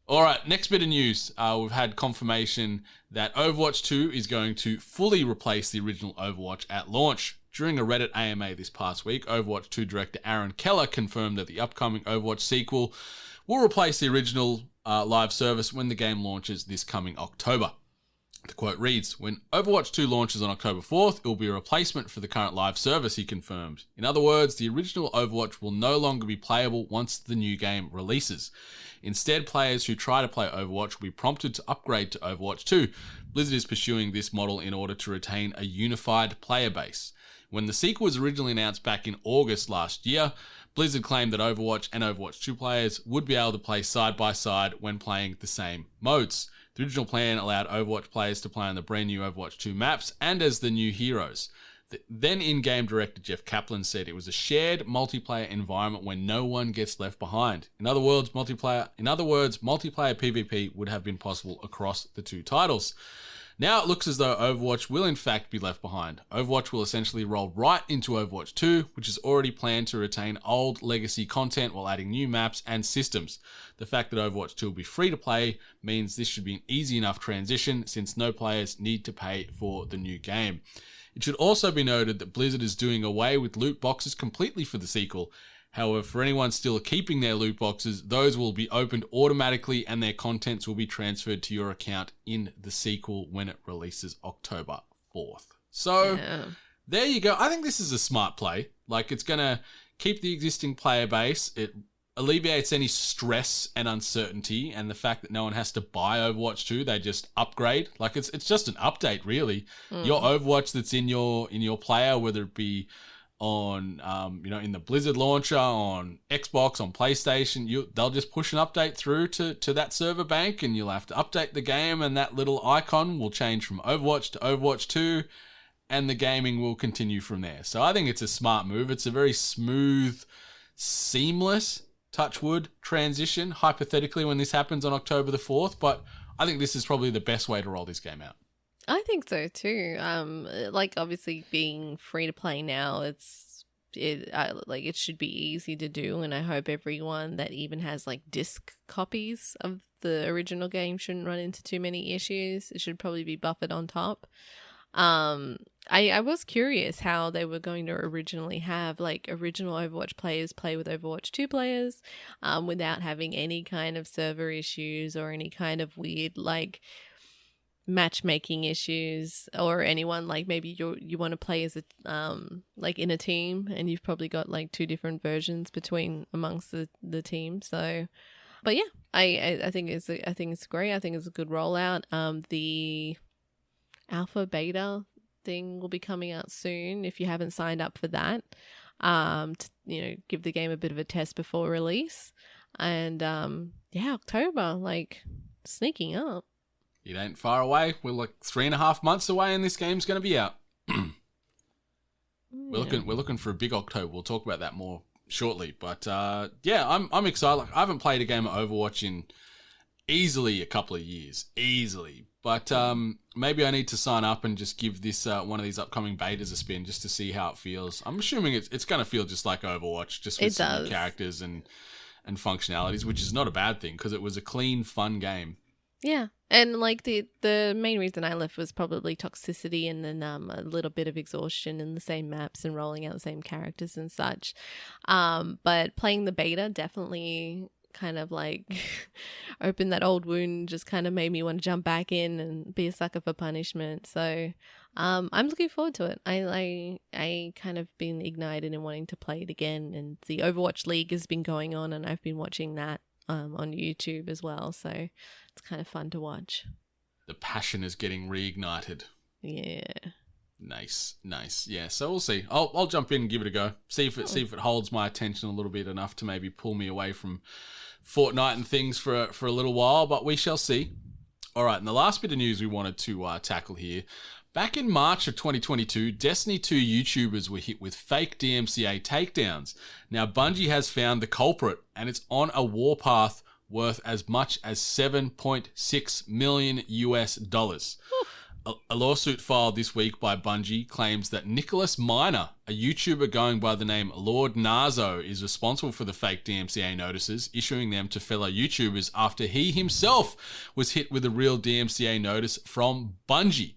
All right, next bit of news. We've had confirmation that Overwatch 2 is going to fully replace the original Overwatch at launch. During a Reddit AMA this past week, Overwatch 2 director Aaron Keller confirmed that the upcoming Overwatch sequel will replace the original live service when the game launches this coming October. The quote reads, "When Overwatch 2 launches on October 4th, it will be a replacement for the current live service," he confirmed. In other words, the original Overwatch will no longer be playable once the new game releases. Instead, players who try to play Overwatch will be prompted to upgrade to Overwatch 2. Blizzard is pursuing this model in order to retain a unified player base. When the sequel was originally announced back in August last year, Blizzard claimed that Overwatch and Overwatch 2 players would be able to play side by side when playing the same modes. The original plan allowed Overwatch players to play on the brand new Overwatch 2 maps and as the new heroes. The then in-game director Jeff Kaplan said it was a shared multiplayer environment where no one gets left behind. In other words, multiplayer PvP would have been possible across the 2 titles. Now it looks as though Overwatch will in fact be left behind. Overwatch will essentially roll right into Overwatch 2, which is already planned to retain old legacy content while adding new maps and systems. The fact that Overwatch 2 will be free to play means this should be an easy enough transition, since no players need to pay for the new game. It should also be noted that Blizzard is doing away with loot boxes completely for the sequel. However, for anyone still keeping their loot boxes, those will be opened automatically and their contents will be transferred to your account in the sequel when it releases October 4th. So, There you go. I think this is a smart play. Like, it's going to keep the existing player base. It alleviates any stress and uncertainty, and the fact that no one has to buy Overwatch 2, they just upgrade. Like, it's just an update, really. Your Overwatch that's in your player, whether it be on in the Blizzard launcher, on Xbox, on PlayStation, they'll just push an update through to that server bank, and you'll have to update the game, and that little icon will change from Overwatch to Overwatch 2, and the gaming will continue from there. So I think it's a smart move. It's a very smooth, seamless, touch wood, transition, hypothetically, when this happens on October the 4th. But I think this is probably the best way to roll this game out. I think so too. Like obviously being free to play now, it should be easy to do, and I hope everyone that even has like disc copies of the original game shouldn't run into too many issues. It should probably be buffered on top. I was curious how they were going to originally have like original Overwatch players play with Overwatch 2 players without having any kind of server issues or any kind of weird like matchmaking issues, or anyone like maybe you want to play as a like in a team and you've probably got like two different versions amongst the team. So but yeah, I think it's great. I think it's a good rollout. The alpha beta thing will be coming out soon if you haven't signed up for that, to give the game a bit of a test before release. And yeah, October, like sneaking up. It ain't far away. We're like 3.5 months away and this game's going to be out. We're looking for a big October. We'll talk about that more shortly. But yeah, I'm excited. Like, I haven't played a game of Overwatch in easily a couple of years. Easily. But maybe I need to sign up and just give this one of these upcoming betas a spin just to see how it feels. I'm assuming it's going to feel just like Overwatch, just with some new characters and functionalities, which is not a bad thing because it was a clean, fun game. Yeah, and like the main reason I left was probably toxicity and then a little bit of exhaustion in the same maps and rolling out the same characters and such. But playing the beta definitely kind of like opened that old wound, just kind of made me want to jump back in and be a sucker for punishment. So I'm looking forward to it. I kind of been ignited in wanting to play it again, and the Overwatch League has been going on and I've been watching that on YouTube as well. So it's kind of fun to watch. The passion is getting reignited. Yeah. Nice. Yeah, so we'll see. I'll jump in and give it a go. See if it holds my attention a little bit enough to maybe pull me away from Fortnite and things for a little while, but we shall see. All right, and the last bit of news we wanted to tackle here. Back in March of 2022, Destiny 2 YouTubers were hit with fake DMCA takedowns. Now, Bungie has found the culprit, and it's on a warpath worth as much as $7.6 million US. A lawsuit filed this week by Bungie claims that Nicholas Minor, a YouTuber going by the name Lord Narzo, is responsible for the fake DMCA notices, issuing them to fellow YouTubers after he himself was hit with a real DMCA notice from Bungie.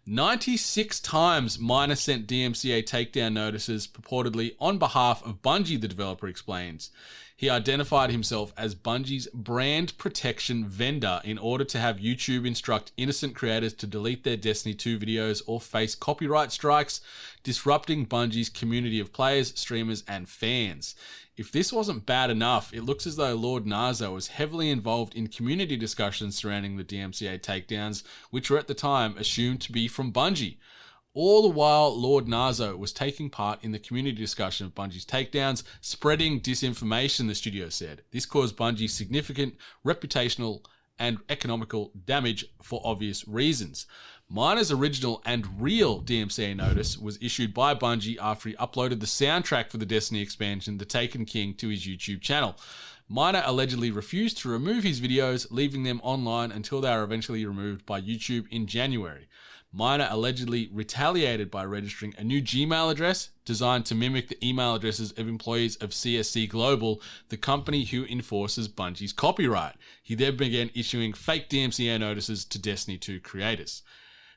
96 times Minor sent DMCA takedown notices purportedly on behalf of Bungie, the developer explains. He identified himself as Bungie's brand protection vendor in order to have YouTube instruct innocent creators to delete their Destiny 2 videos or face copyright strikes, disrupting Bungie's community of players, streamers, and fans. If this wasn't bad enough, it looks as though Lord Narzo was heavily involved in community discussions surrounding the DMCA takedowns, which were at the time assumed to be from Bungie. All the while, Lord Narzo was taking part in the community discussion of Bungie's takedowns, spreading disinformation, the studio said. This caused Bungie significant reputational and economical damage for obvious reasons. Minor's original and real DMCA notice was issued by Bungie after he uploaded the soundtrack for the Destiny expansion, The Taken King, to his YouTube channel. Minor allegedly refused to remove his videos, leaving them online until they were eventually removed by YouTube in January. Minor allegedly retaliated by registering a new Gmail address designed to mimic the email addresses of employees of CSC Global, the company who enforces Bungie's copyright. He then began issuing fake DMCA notices to Destiny 2 creators.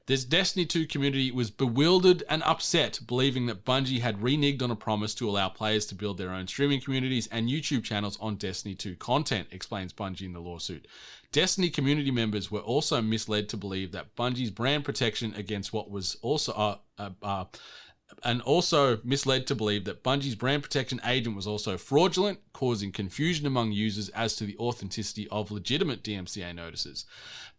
This Destiny 2 community was bewildered and upset, believing that Bungie had reneged on a promise to allow players to build their own streaming communities and YouTube channels on Destiny 2 content, explains Bungie in the lawsuit. Destiny community members were also misled to believe that Bungie's brand protection against what was also misled to believe that Bungie's brand protection agent was also fraudulent, causing confusion among users as to the authenticity of legitimate DMCA notices.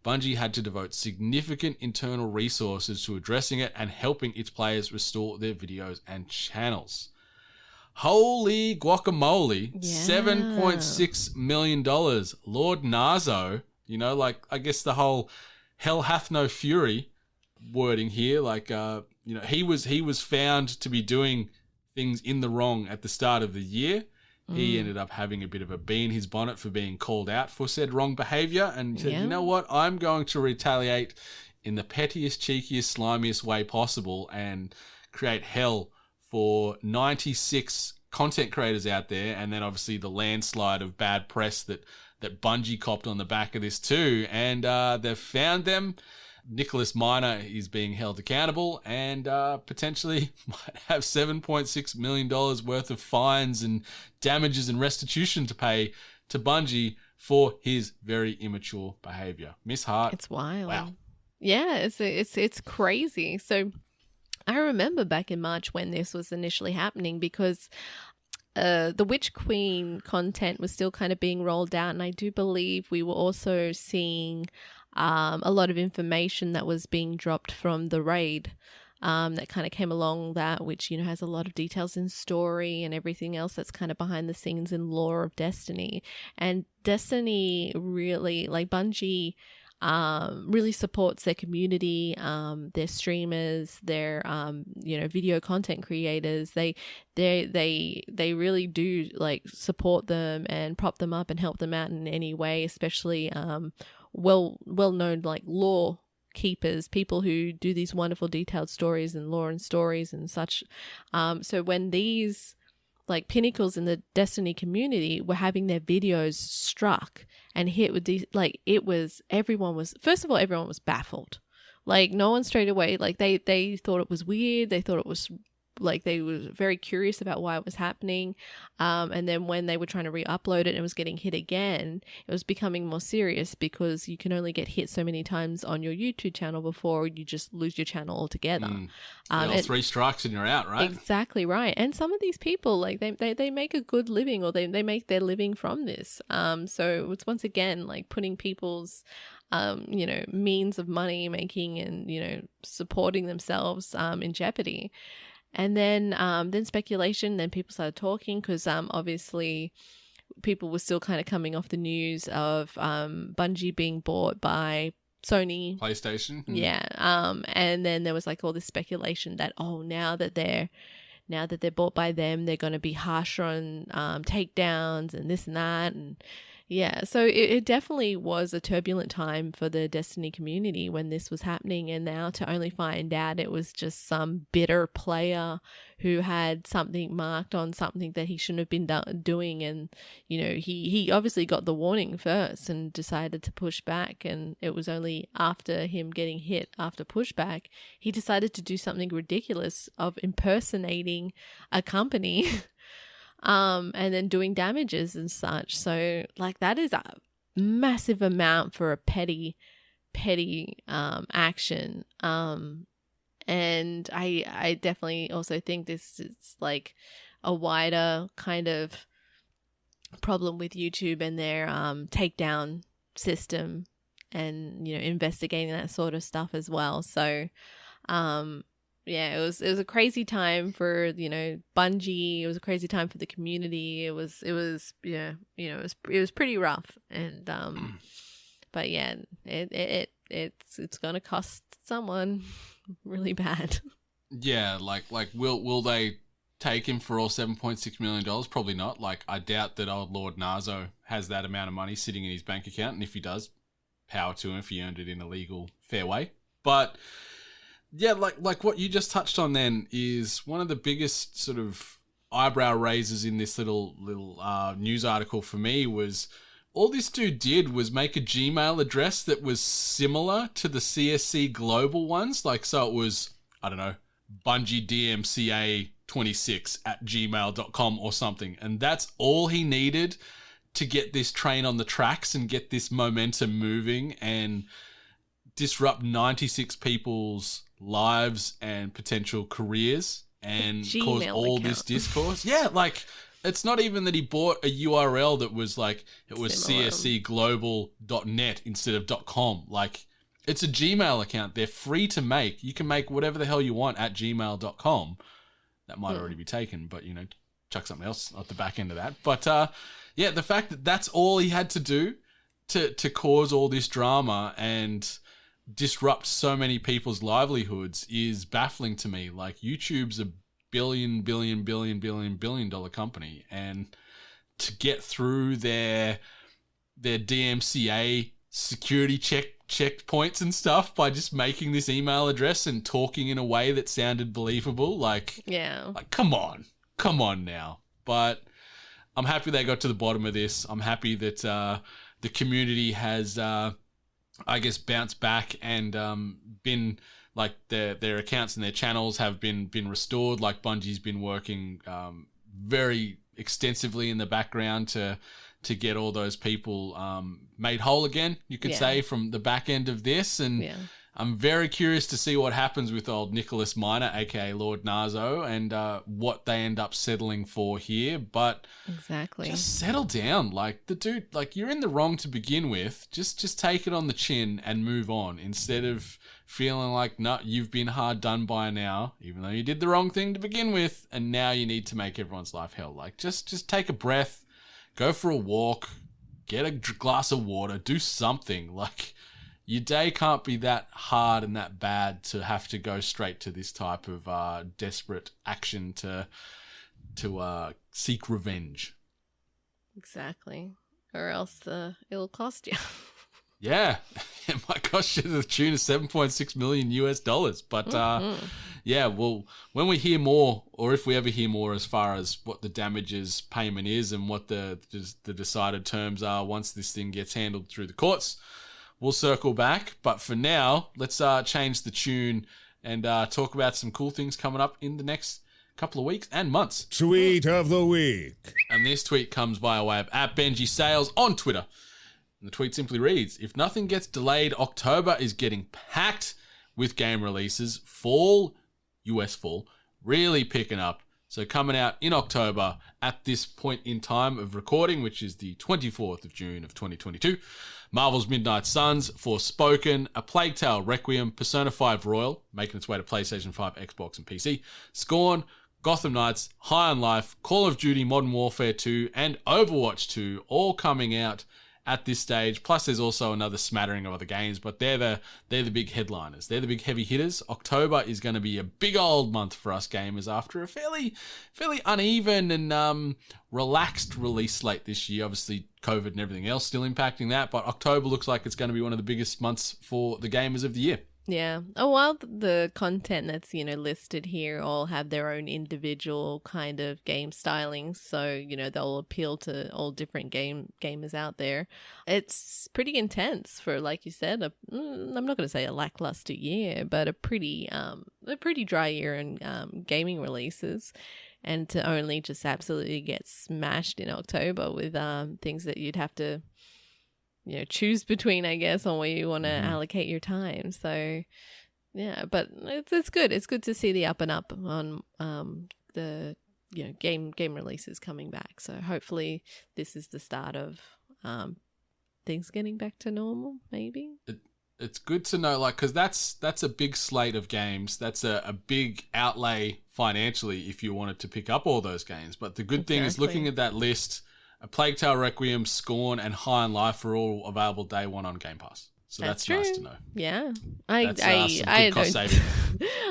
Bungie had to devote significant internal resources to addressing it and helping its players restore their videos and channels. Holy guacamole, yeah. $7.6 million. Lord Narzo, I guess the whole hell hath no fury wording here, he was found to be doing things in the wrong at the start of the year. He ended up having a bit of a bee in his bonnet for being called out for said wrong behavior, and said, you know what, I'm going to retaliate in the pettiest, cheekiest, slimiest way possible and create hell for 96 content creators out there. And then obviously the landslide of bad press that Bungie copped on the back of this too. And they've found them. Nicholas Minor is being held accountable and potentially might have $7.6 million worth of fines and damages and restitution to pay to Bungie for his very immature behavior. Miss Hart. It's wild. Wow. Yeah, it's crazy. So I remember back in March when this was initially happening, because the Witch Queen content was still kind of being rolled out, and I do believe we were also seeing a lot of information that was being dropped from the raid that kind of came along that, which, has a lot of details in story and everything else that's kind of behind the scenes in lore of Destiny. And Destiny really, like Bungie, really supports their community, their streamers, their video content creators. They really do like support them and prop them up and help them out in any way, especially well known like lore keepers, people who do these wonderful detailed stories and lore and stories and such. So when these like pinnacles in the Destiny community were having their videos struck and hit with these, like, everyone was baffled. Like, no one straight away, like they thought it was weird. They thought it was like, they were very curious about why it was happening. And then when they were trying to re-upload it and it was getting hit again, it was becoming more serious, because you can only get hit so many times on your YouTube channel before you just lose your channel altogether. 3 strikes and you're out, right? Exactly right. And some of these people, like, they make a good living, or they make their living from this. So it's once again like putting people's means of money making and supporting themselves in jeopardy. And then speculation, then people started talking, because obviously people were still kind of coming off the news of Bungie being bought by Sony. PlayStation. Yeah. And then there was like all this speculation that, now that they're bought by them, they're going to be harsher on takedowns and this and that. And yeah, so it definitely was a turbulent time for the Destiny community when this was happening, and now to only find out it was just some bitter player who had something marked on something that he shouldn't have been doing, and he obviously got the warning first and decided to push back, and it was only after him getting hit after pushback he decided to do something ridiculous of impersonating a company. And then doing damages and such. So like, that is a massive amount for a petty action. And I definitely also think this is like a wider kind of problem with YouTube and their takedown system, and investigating that sort of stuff as well. So yeah, it was a crazy time for Bungie. It was a crazy time for the community. It was pretty rough, and but yeah, it's gonna cost someone really bad. Yeah, like will they take him for all $7.6 million? Probably not. Like, I doubt that old Lord Narzo has that amount of money sitting in his bank account, and if he does, power to him if he earned it in a legal, fair way. But yeah, like what you just touched on then is one of the biggest sort of eyebrow raisers in this little news article for me was all this dude did was make a Gmail address that was similar to the CSC global ones. Like, so it was, I don't know, bungiedmca26@gmail.com or something. And that's all he needed to get this train on the tracks and get this momentum moving and disrupt 96 people's lives and potential careers and cause all this discourse. Yeah, like, it's not even that he bought a URL that was like, it was cscglobal.net instead of .com. Like, it's a Gmail account. They're free to make. You can make whatever the hell you want at gmail.com. That might already be taken, but, chuck something else at the back end of that. But, yeah, the fact that that's all he had to do to cause all this drama and disrupt so many people's livelihoods is baffling to me. Like, YouTube's a billion dollar company, and to get through their DMCA security checkpoints and stuff by just making this email address and talking in a way that sounded believable, like come on now. But I'm happy they got to the bottom of this. I'm happy that the community has I guess bounced back and been like their accounts and their channels have been restored. Like, Bungie's been working very extensively in the background to get all those people made whole again, you could say, from the back end of this. And I'm very curious to see what happens with old Nicholas Minor, aka Lord Narzo, and what they end up settling for here. But just settle down. Like, the dude, like, you're in the wrong to begin with. Just take it on the chin and move on, instead of feeling like, no, you've been hard done by now, even though you did the wrong thing to begin with, and now you need to make everyone's life hell. Like, just take a breath. Go for a walk, get a glass of water, do something. Like, your day can't be that hard and that bad to have to go straight to this type of desperate action to seek revenge. Exactly. Or else it'll cost you. Yeah, it might cost you to the tune of $7.6 million US. But yeah, well, when we hear more, or if we ever hear more as far as what the damages payment is and what the decided terms are once this thing gets handled through the courts, we'll circle back. But for now, let's change the tune and talk about some cool things coming up in the next couple of weeks and months. Tweet of the week. And this tweet comes via way of @BenjiSales on Twitter. And the tweet simply reads, if nothing gets delayed, October is getting packed with game releases. US fall, really picking up. So coming out in October at this point in time of recording, which is the 24th of June of 2022, Marvel's Midnight Suns, Forspoken, A Plague Tale Requiem, Persona 5 Royal, making its way to PlayStation 5, Xbox, and PC, Scorn, Gotham Knights, High on Life, Call of Duty Modern Warfare 2, and Overwatch 2, all coming out at this stage. Plus, there's also another smattering of other games, but they're the big headliners. They're the big heavy hitters. October is going to be a big old month for us gamers after a fairly uneven and relaxed release slate this year. Obviously, COVID and everything else still impacting that, but October looks like it's going to be one of the biggest months for the gamers of the year. Yeah. Oh, while the content that's, listed here all have their own individual kind of game stylings, so, they'll appeal to all different gamers out there. It's pretty intense for, like you said, I'm not going to say a lackluster year, but a pretty dry year in gaming releases. And to only just absolutely get smashed in October with things that you'd have to choose between, I guess, on where you want to allocate your time. So, yeah, but it's good. It's good to see the up and up on the game releases coming back. So hopefully this is the start of things getting back to normal. Maybe it's good to know, like, because that's a big slate of games. That's a big outlay financially if you wanted to pick up all those games. But the good thing is, looking at that list, A Plague Tale Requiem, Scorn, and High on Life are all available day one on Game Pass. So that's nice to know. Yeah. I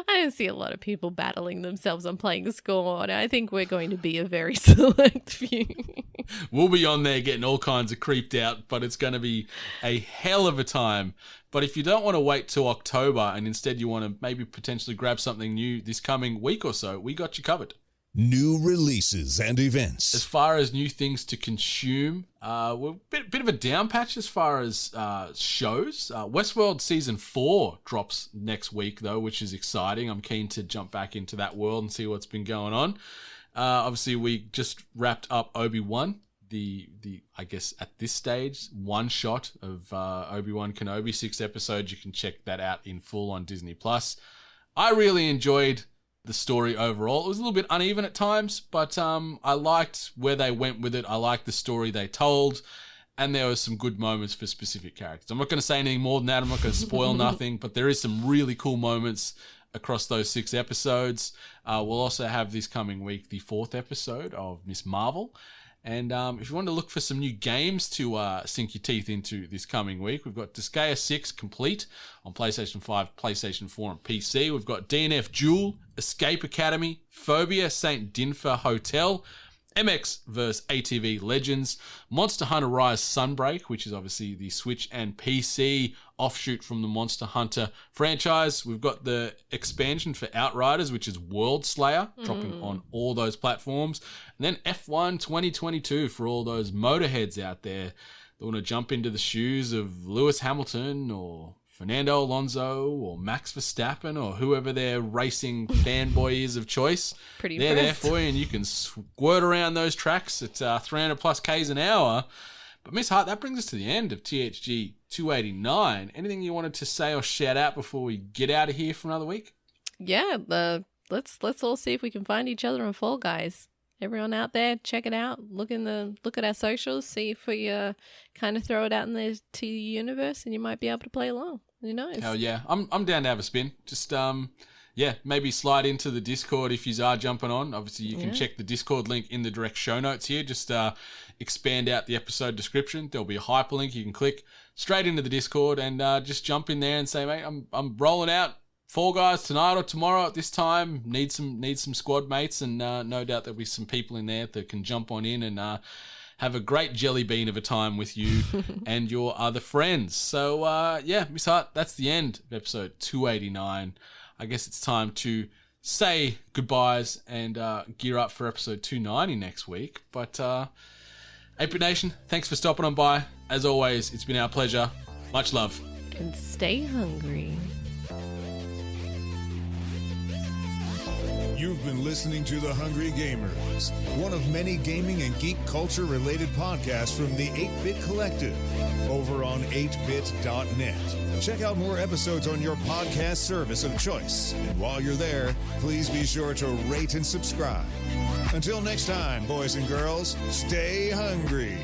don't see a lot of people battling themselves on playing Scorn. I think we're going to be a very select few. We'll be on there getting all kinds of creeped out, but it's going to be a hell of a time. But if you don't want to wait till October and instead you want to maybe potentially grab something new this coming week or so, we got you covered. New releases and events. As far as new things to consume, we're a bit of a down patch as far as shows. Westworld Season 4 drops next week, though, which is exciting. I'm keen to jump back into that world and see what's been going on. Obviously, we just wrapped up Obi-Wan, the I guess at this stage, one shot of Obi-Wan Kenobi, 6 episodes. You can check that out in full on Disney Plus. I really enjoyed the story overall. It was a little bit uneven at times, but I liked where they went with it. I liked the story they told, and there were some good moments for specific characters. I'm not going to say anything more than that. I'm not going to spoil nothing, but there is some really cool moments across those 6 episodes. We'll also have this coming week the 4th episode of Miss Marvel, And if you want to look for some new games to sink your teeth into this coming week, we've got Disgaea 6 Complete on PlayStation 5, PlayStation 4, and PC. We've got DNF Duel, Escape Academy, Phobia, St. Dinfer Hotel, MX vs ATV Legends, Monster Hunter Rise Sunbreak, which is obviously the Switch and PC offshoot from the Monster Hunter franchise. We've got the expansion for Outriders, which is World Slayer, dropping on all those platforms. And then F1 2022 for all those motorheads out there that want to jump into the shoes of Lewis Hamilton or Fernando Alonso or Max Verstappen or whoever their racing fanboy is of choice. Pretty They're there impressed. for you, and you can squirt around those tracks at 300 plus Ks an hour. But Miss Hart, that brings us to the end of THG 289. Anything you wanted to say or shout out before we get out of here for another week? Yeah, let's all see if we can find each other on Fall Guys. Everyone out there, check it out. Look at our socials. See if we kind of throw it out in the to the universe, and you might be able to play along. Who knows? Hell yeah, I'm down to have a spin. Just maybe slide into the Discord if you are jumping on. Obviously, you can check the Discord link in the direct show notes here. Just expand out the episode description. There'll be a hyperlink you can click straight into the Discord and just jump in there and say, mate, I'm rolling out Fall Guys tonight or tomorrow at this time. Need some squad mates, and no doubt there'll be some people in there that can jump on in and have a great jelly bean of a time with you and your other friends. So Miss Hart, that's the end of episode 289. I guess it's time to say goodbyes and gear up for episode 290 next week. But 8-Bit Nation, thanks for stopping on by. As always, it's been our pleasure. Much love. And stay hungry. You've been listening to The Hungry Gamers, one of many gaming and geek culture related podcasts from the 8-Bit Collective over on 8bit.net. Check out more episodes on your podcast service of choice. And while you're there, please be sure to rate and subscribe. Until next time, boys and girls, stay hungry.